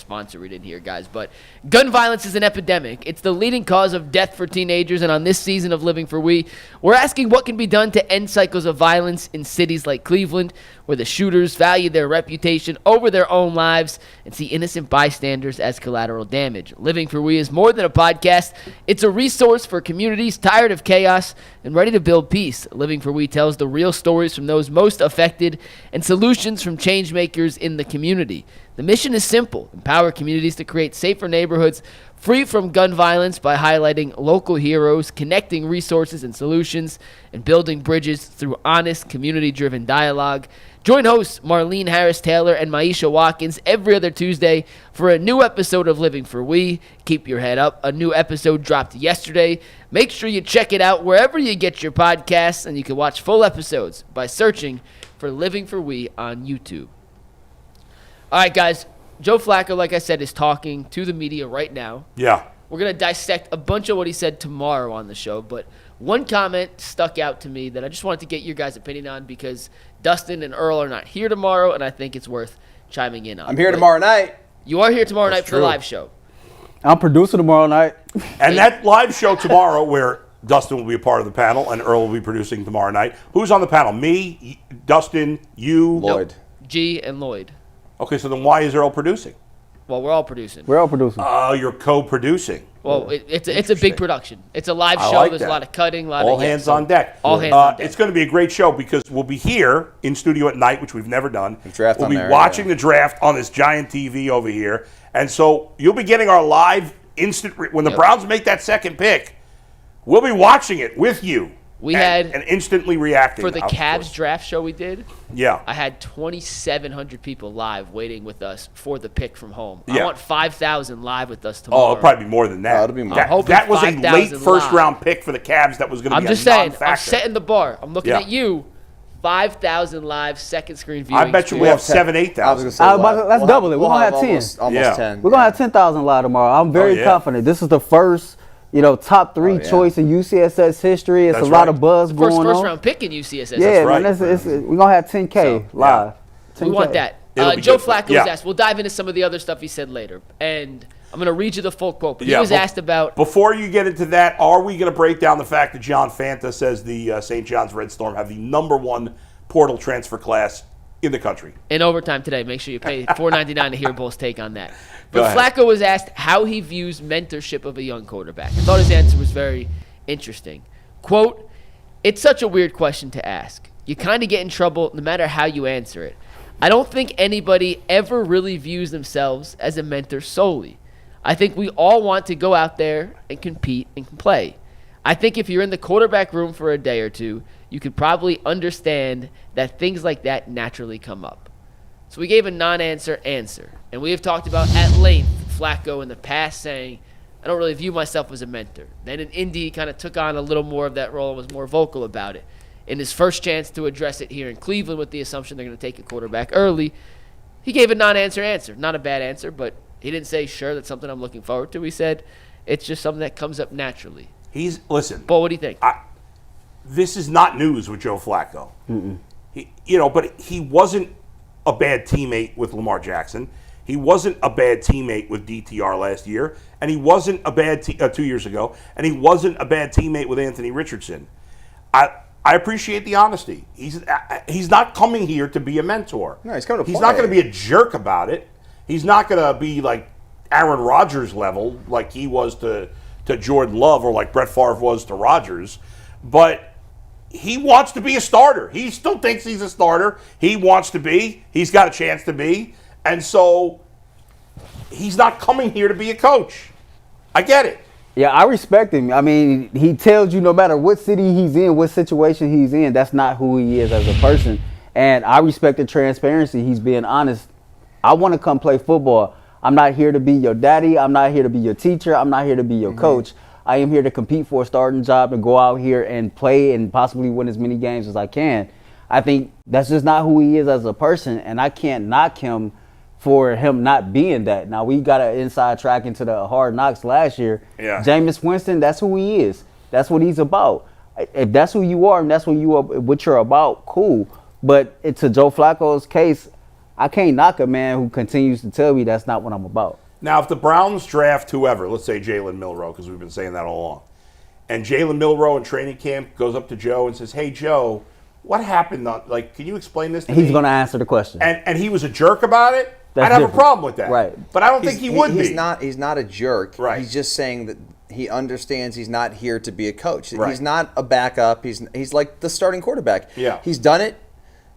sponsor read in here, guys. But gun violence is an epidemic. It's the leading cause of death for teenagers. And on this season of Living for We, we're asking what can be done to end cycles of violence in cities like Cleveland, where the shooters value their reputation over their own lives and see innocent bystanders as collateral damage. Living for We is more than a podcast. It's a resource for communities tired of chaos and ready to build peace. Living for We tells the real stories from those most affected and solutions from change makers in the community. The mission is simple: empower communities to create safer neighborhoods free from gun violence by highlighting local heroes, connecting resources and solutions, and building bridges through honest, community-driven dialogue. Join hosts Marlene Harris-Taylor and Maisha Watkins every other Tuesday for a new episode of Living for We. Keep your head up. A new episode dropped yesterday. Make sure you check it out wherever you get your podcasts, and you can watch full episodes by searching for Living for We on YouTube. All right, guys. Joe Flacco, like I said, is talking to the media right now. Yeah. We're going to dissect a bunch of what he said tomorrow on the show, but one comment stuck out to me that I just wanted to get your guys' opinion on because Dustin and Earl are not here tomorrow, and I think it's worth chiming in on. I'm here tomorrow night. You are here tomorrow night for the live show. I'm producing tomorrow night. And that live show tomorrow where Dustin will be a part of the panel and Earl will be producing tomorrow night. Who's on the panel? Me, Dustin, you? Lloyd. G and Lloyd. Okay, so then why is Earl producing? Well, we're all producing. We're all producing. Oh, you're co-producing. Well, it's a big production. It's a live show. Like There's that. a lot of cutting. All hands on deck. All hands on deck. It's going to be a great show because we'll be here in studio at night, which we've never done. We'll be watching the draft on this giant TV over here. And so you'll be getting our live instant, when the Browns make that second pick, we'll be watching it with you. And instantly reacting. For the Cavs draft show we did, I had 2,700 people live waiting with us for the pick from home. Yeah. I want 5,000 live with us tomorrow. Oh, it'll probably be more than that. it'll be more. That was a late 5,000 first-round pick for the Cavs that was going to be a I'm just saying, non-factor. I'm setting the bar. I'm looking at you. 5,000 live second screen viewing. I bet you we'll have 7,000, 8,000. Let's double it. We're going to have 10. Almost 10. We're going to have 10,000 live tomorrow. I'm very confident. This is the first, top three choice in UCSS history. It's a lot of buzz going on. First round pick in UCSS. Yeah, man. We're going to have 10K live. 10K. We want that. Joe Flacco was asked. We'll dive into some of the other stuff he said later. And I'm going to read you the full quote. But he was asked about. Before you get into that, are we going to break down the fact that John Fanta says the St. John's Red Storm have the #1 portal transfer class in the country? In overtime today. Make sure you pay $4.99 to hear Bull's take on that. But Flacco was asked how he views mentorship of a young quarterback. I thought his answer was very interesting. Quote, "It's such a weird question to ask. You kind of get in trouble no matter how you answer it. I don't think anybody ever really views themselves as a mentor solely. I think we all want to go out there and compete and play. I think if you're in the quarterback room for a day or two, you could probably understand that things like that naturally come up." So we gave a non-answer answer. And we have talked about at length Flacco in the past saying, I don't really view myself as a mentor. Then in Indy, he kind of took on a little more of that role and was more vocal about it. In his first chance to address it here in Cleveland with the assumption they're going to take a quarterback early, he gave a non-answer answer. Not a bad answer, but he didn't say, sure, that's something I'm looking forward to. He said, it's just something that comes up naturally. Listen. Paul, what do you think? This is not news with Joe Flacco. But he wasn't a bad teammate with Lamar Jackson. He wasn't a bad teammate with DTR last year, and he wasn't a bad 2 years ago, and he wasn't a bad teammate with Anthony Richardson. I appreciate the honesty. He's not coming here to be a mentor. No, he's coming to play. He's not going to be a jerk about it. He's not going to be like Aaron Rodgers level, like he was to Jordan Love, or like Brett Favre was to Rodgers. But he wants to be a starter. He still thinks he's a starter. He wants to be. He's got a chance to be. And so he's not coming here to be a coach. I get it. Yeah, I respect him. I mean, he tells you no matter what city he's in, what situation he's in, that's not who he is as a person. And I respect the transparency. He's being honest. I want to come play football. I'm not here to be your daddy. I'm not here to be your teacher. I'm not here to be your coach. I am here to compete for a starting job and go out here and play and possibly win as many games as I can. I think that's just not who he is as a person, and I can't knock him for him not being that. Now, we got an inside track into the Hard Knocks last year. Yeah. Jameis Winston, that's who he is. That's what he's about. If that's who you are and that's what you're about, cool. But to Joe Flacco's case, I can't knock a man who continues to tell me that's not what I'm about. Now, if the Browns draft whoever, let's say Jalen Milroe, because we've been saying that all along, and Jalen Milroe in training camp goes up to Joe and says, "Hey, Joe, what happened? Can you explain this to me?" He's going to answer the question. And he was a jerk about it. That's I'd have different. a problem with that. Right. But I don't think he would be. He's not a jerk. Right. He's just saying that he understands he's not here to be a coach. Right. He's not a backup. He's like the starting quarterback. Yeah. He's done it.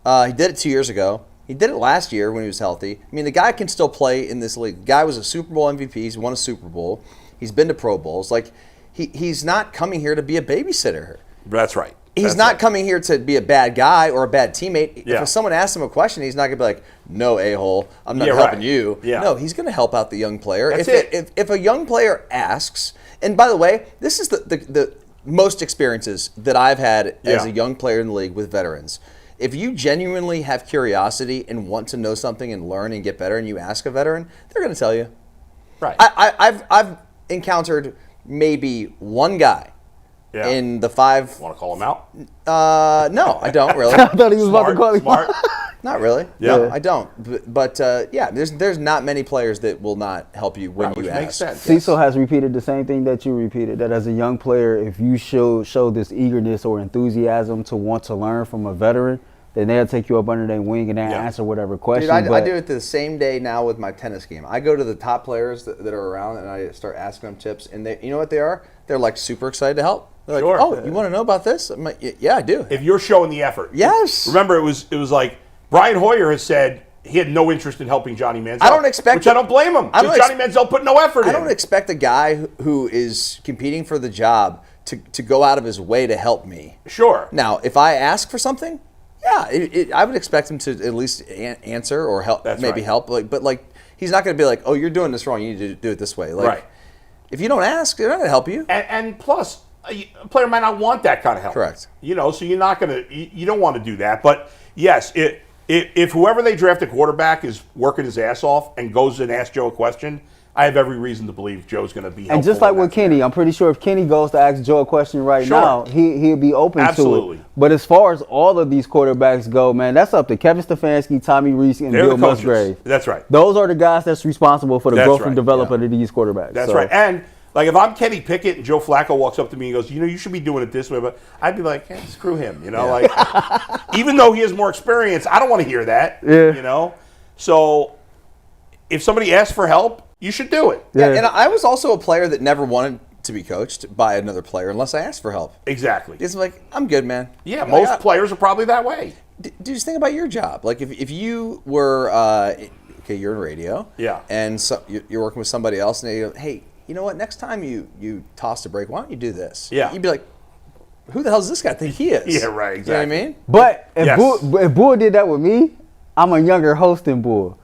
He did it 2 years ago. He did it last year when he was healthy. I mean, the guy can still play in this league. The guy was a Super Bowl MVP. He's won a Super Bowl. He's been to Pro Bowls. Like, he's not coming here to be a babysitter. That's right. He's not coming here to be a bad guy or a bad teammate. Yeah. If someone asks him a question, he's not going to be like, "No, a-hole, I'm not helping you." Yeah. No, he's going to help out the young player. That's it. If a young player asks, and by the way, this is the most experiences that I've had as a young player in the league with veterans. If you genuinely have curiosity and want to know something and learn and get better, and you ask a veteran, they're going to tell you. Right. I've encountered maybe one guy in the 5. Want to call him out? No, I don't really. I thought he was about to call him. Smart. Not really. Yeah. No, I don't. But yeah, there's not many players that will not help you when Which you makes ask. sense. Cecil has repeated the same thing that you repeated, that as a young player, if you show this eagerness or enthusiasm to want to learn from a veteran, then they'll take you up under their wing and they'll answer whatever question. Dude, I do it the same day now with my tennis game. I go to the top players that are around and I start asking them tips. And you know what they are? They're like super excited to help. They're like, "Oh, you want to know about this?" I'm like, "Yeah, I do." If you're showing the effort. Yes. Remember, it was like Brian Hoyer has said he had no interest in helping Johnny Manziel. I don't expect which I don't blame him. Because Johnny Manziel put no effort in. I don't expect a guy who is competing for the job to go out of his way to help me. Sure. Now, if I ask for something, yeah, I would expect him to at least answer or help. That's maybe right. help. But he's not going to be like, "Oh, you're doing this wrong. You need to do it this way." Like, Right. If you don't ask, they're not going to help you. And plus, a player might not want that kind of help. Correct. So you're not going to, you don't want to do that. But yes, if whoever they draft a quarterback is working his ass off and goes and asks Joe a question, I have every reason to believe Joe's going to be helpful. And just like with Kenny, I'm pretty sure if Kenny goes to ask Joe a question right now, he'll be open Absolutely. to it. But as far as all of these quarterbacks go, man, that's up to Kevin Stefanski, Tommy Reese, and They're Bill the coaches. Musgrave. That's right. Those are the guys that's responsible for the That's growth right. and development of these quarterbacks. That's right. And like if I'm Kenny Pickett and Joe Flacco walks up to me and goes, you should be doing it this way, but I'd be like, screw him. Like even though he has more experience, I don't want to hear that. Yeah. So if somebody asks for help, you should do it. Yeah, and I was also a player that never wanted to be coached by another player unless I asked for help. Exactly. It's like, I'm good, man. Yeah, most players are probably that way. Just think about your job. Like if you were, you're in radio. Yeah. And so you're working with somebody else and they go, "Hey, you know what? Next time you toss a break, why don't you do this?" Yeah. You'd be like, "Who the hell does this guy think he is?" Yeah, right, exactly. You know what I mean? But if, Yes. if Bull did that with me, I'm a younger host than Bull.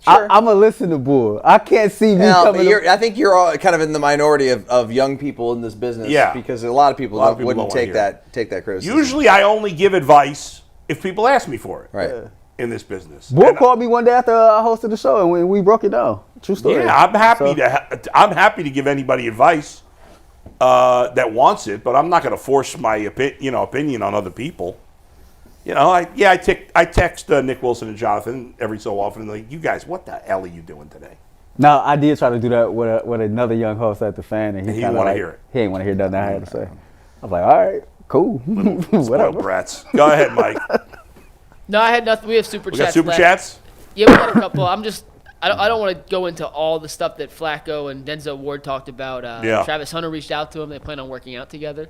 Sure. I'm going to listen to Bull. I can't see me Now, coming I think you're all kind of in the minority of young people in this business. Yeah. Because a lot of people, wouldn't don't wanna take hear that criticism. Usually I only give advice if people ask me for it. Right. In this business. Bull And called me one day after I hosted the show, and we broke it down. True story. Yeah, I'm happy to give anybody advice that wants it, but I'm not going to force my opinion on other people. I text Nick Wilson and Jonathan every so often, like, you guys, what the hell are you doing today? Now, I did try to do that with another young host at the Fan, and he didn't want to hear it. He didn't want to hear nothing I had to say. I was like, all right, cool. Spoiled Whatever. brats. Go ahead, Mike. No, I had nothing. We have super We chats. got super left. chats? Yeah, we got a couple. I don't want to go into all the stuff that Flacco and Denzel Ward talked about. Travis Hunter reached out to him. They plan on working out together.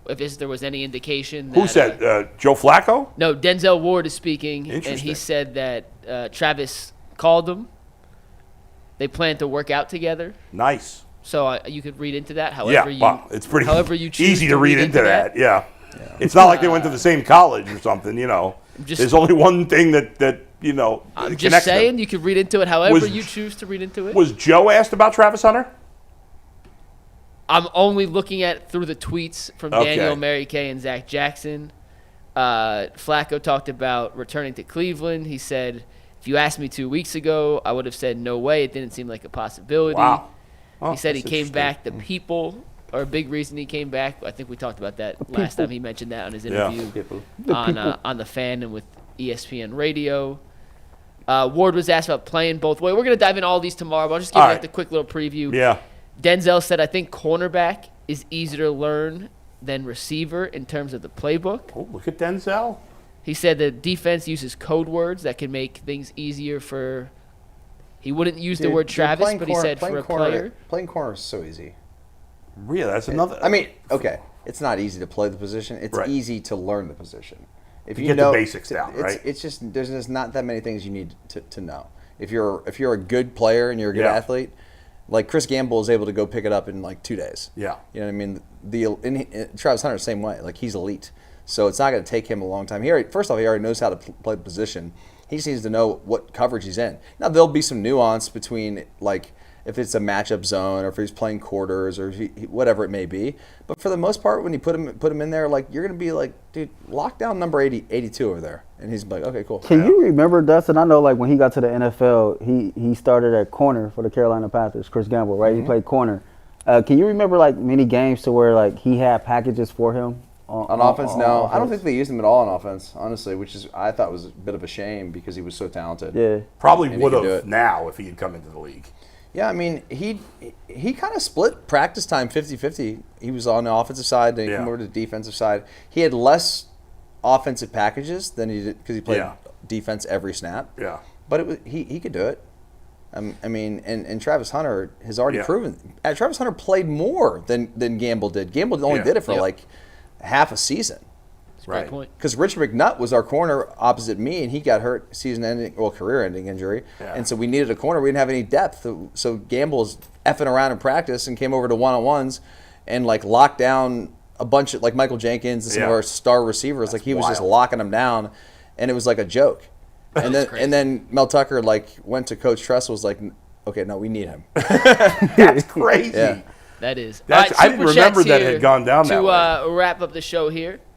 If there was any indication that, Who said? Joe Flacco? No, Denzel Ward is speaking, and Interesting. he said that Travis called them. They plan to work out together. Nice. So you could read into that however it's pretty however you choose easy to read into that. Yeah. It's not like they went to the same college or something, There's only one thing that I'm connects just saying them. you could read into it however you choose to read into it. Was Joe asked about Travis Hunter? I'm only looking at through the tweets from Okay. Daniel, Mary Kay, and Zach Jackson. Flacco talked about returning to Cleveland. He said, if you asked me 2 weeks ago, I would have said no way. It didn't seem like a possibility. Wow. Oh, He said he that's came interesting. back. The people are a big reason he came back. I think we talked about that last time he mentioned that on his interview on the Fan and with ESPN Radio. Ward was asked about playing both ways. We're going to dive into all these tomorrow, but I'll just give All you right. the quick little preview. Yeah. Denzel said, I think cornerback is easier to learn than receiver in terms of the playbook. Oh, look at Denzel. He said the defense uses code words that can make things easier for – he wouldn't use the word Travis, playing but he corner- said for playing a corner- player. Playing corner is so easy. Really, that's another. I mean, okay, it's not easy to play the position. It's Right. easy to learn the position. If get the basics down, right? It's just there's just not that many things you need to know. If you're a good player and you're a good Yeah. athlete, like Chris Gamble is able to go pick it up in like 2 days. Yeah. You know what I mean? Travis Hunter same way. Like he's elite, so it's not going to take him a long time. First off, he already knows how to play the position. He just needs to know what coverage he's in. Now there'll be some nuance between like if it's a matchup zone or if he's playing quarters or whatever it may be. But for the most part, when you put him in there, like you're going to be like, dude, lock down number 82 over there, and he's like, okay, cool. Can you remember, Dustin? I know, like when he got to the NFL, he started at corner for the Carolina Panthers. Chris Gamble, right? He played corner. Can you remember like many games to where like he had packages for him On offense, no. I don't offense? think they used him at all on offense, honestly, which is I thought was a bit of a shame because he was so talented. Yeah. Probably And he would can do have it. now if he had come into the league. Yeah, I mean, he kind of split practice time 50-50. He was on the offensive side, then he came Yeah. over to the defensive side. He had less offensive packages than he did because he played Yeah. defense every snap. Yeah. But it was, he could do it. I mean, and Travis Hunter has already Yeah. proven. Travis Hunter played more than Gamble did. Gamble only Yeah. did it for Yep. like half a season. Great Right. point. Because Richard McNutt was our corner opposite me, and he got hurt career-ending injury. Yeah. And so we needed a corner. We didn't have any depth. So Gamble's effing around in practice and came over to one-on-ones and like locked down a bunch of like Michael Jenkins and some of Yeah. our star receivers. Like he was just wild. locking them down, and it was like a joke. And then Mel Tucker like went to Coach Tressel, was like, okay, no, we need him. That's crazy. Yeah. That is. That's- All right, I didn't Super remember Chats that it here had gone down that to way. wrap up the show here.